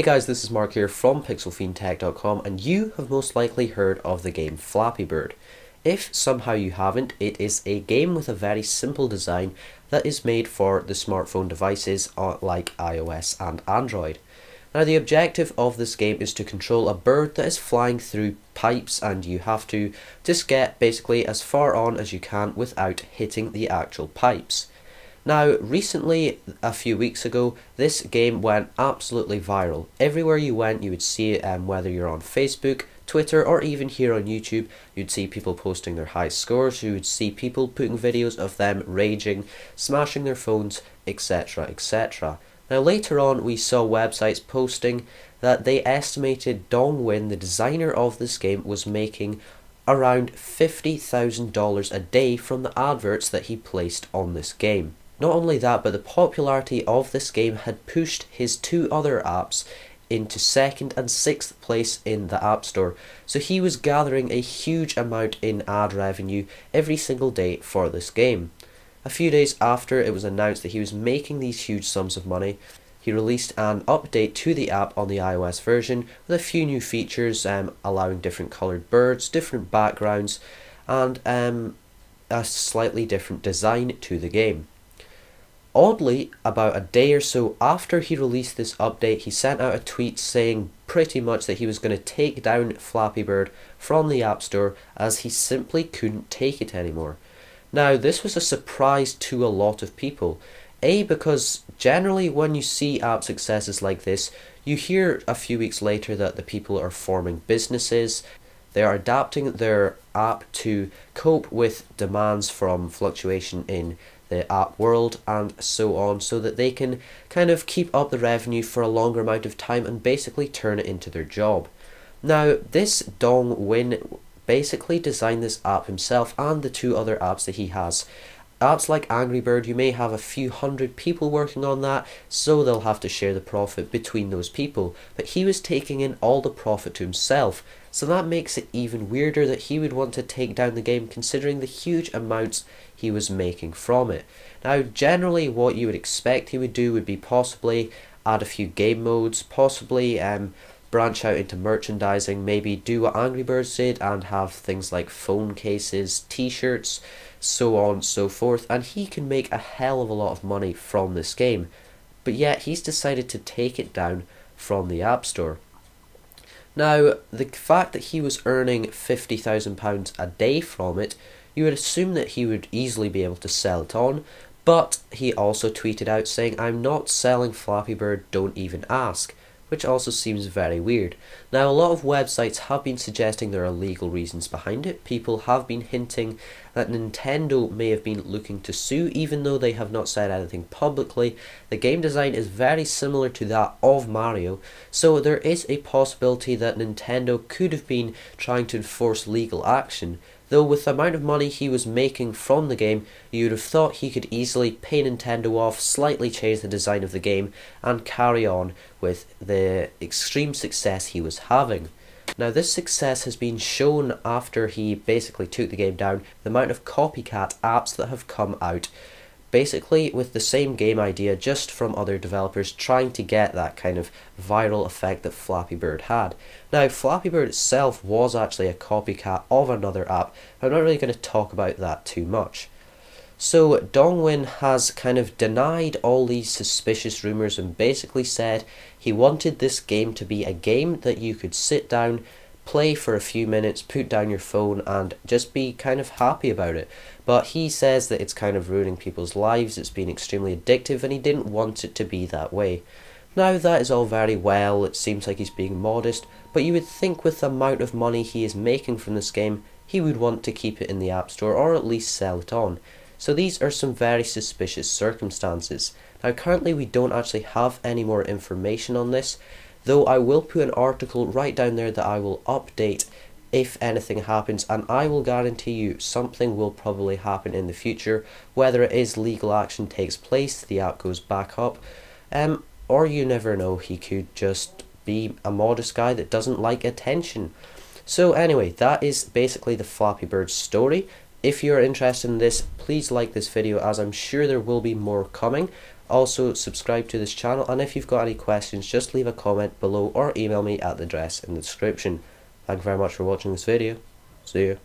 Hey guys, this is Mark here from pixelfiendtech.com, and you have most likely heard of the game Flappy Bird. If somehow you haven't, it is a game with a very simple design that is made for the smartphone devices like iOS and Android. Now the objective of this game is to control a bird that is flying through pipes, and you have to just get basically as far on as you can without hitting the actual pipes. Now, recently, a few weeks ago, this game went absolutely viral. Everywhere you went, you would see it, whether you're on Facebook, Twitter, or even here on YouTube, you'd see people posting their high scores, you would see people putting videos of them raging, smashing their phones, etc, etc. Now, later on, we saw websites posting that they estimated Dongwin, the designer of this game, was making around $50,000 a day from the adverts that he placed on this game. Not only that, but the popularity of this game had pushed his two other apps into 2nd and 6th place in the App Store, so he was gathering a huge amount in ad revenue every single day for this game. A few days after it was announced that he was making these huge sums of money, he released an update to the app on the iOS version with a few new features, allowing different coloured birds, different backgrounds, and a slightly different design to the game. Oddly, about a day or so after he released this update, he sent out a tweet saying pretty much that he was going to take down Flappy Bird from the App Store as he simply couldn't take it anymore. Now, this was a surprise to a lot of people. Because generally when you see app successes like this, you hear a few weeks later that the people are forming businesses, they are adapting their app to cope with demands from fluctuation in the app world and so on, so that they can kind of keep up the revenue for a longer amount of time and basically turn it into their job. Now, this Dong Win basically designed this app himself and the two other apps that he has. Apps like Angry Bird, you may have a few hundred people working on that, so they'll have to share the profit between those people. But he was taking in all the profit to himself, so that makes it even weirder that he would want to take down the game considering the huge amounts he was making from it. Now, generally what you would expect he would do would be possibly add a few game modes, possibly branch out into merchandising, maybe do what Angry Birds did and have things like phone cases, t-shirts, so on and so forth, and he can make a hell of a lot of money from this game. But yet he's decided to take it down from the App Store. Now, the fact that he was earning £50,000 a day from it, you would assume that he would easily be able to sell it on, but he also tweeted out saying, "I'm not selling Flappy Bird, don't even ask," which also seems very weird. Now, a lot of websites have been suggesting there are legal reasons behind it. People have been hinting that Nintendo may have been looking to sue, even though they have not said anything publicly. The game design is very similar to that of Mario, so there is a possibility that Nintendo could have been trying to enforce legal action. Though with the amount of money he was making from the game, you would have thought he could easily pay Nintendo off, slightly change the design of the game, and carry on with the extreme success he was having. Now, this success has been shown after he basically took the game down, the amount of copycat apps that have come out, basically with the same game idea, just from other developers trying to get that kind of viral effect that Flappy Bird had. Now, Flappy Bird itself was actually a copycat of another app. I'm not really going to talk about that too much. So Dongwin has kind of denied all these suspicious rumours and basically said he wanted this game to be a game that you could sit down, play for a few minutes, put down your phone and just be kind of happy about it. But he says that it's kind of ruining people's lives, it's been extremely addictive, and he didn't want it to be that way. Now, that is all very well, it seems like he's being modest, but you would think with the amount of money he is making from this game, he would want to keep it in the App Store or at least sell it on. So these are some very suspicious circumstances. Now, currently we don't actually have any more information on this, though I will put an article right down there that I will update if anything happens, and I will guarantee you something will probably happen in the future, whether it is legal action takes place, the app goes back up, or you never know, he could just be a modest guy that doesn't like attention. So anyway, that is basically the Flappy Bird story. If you're interested in this, please like this video, as I'm sure there will be more coming. Also subscribe to this channel, and if you've got any questions, just leave a comment below or email me at the address in the description. Thank you very much for watching this video. See you.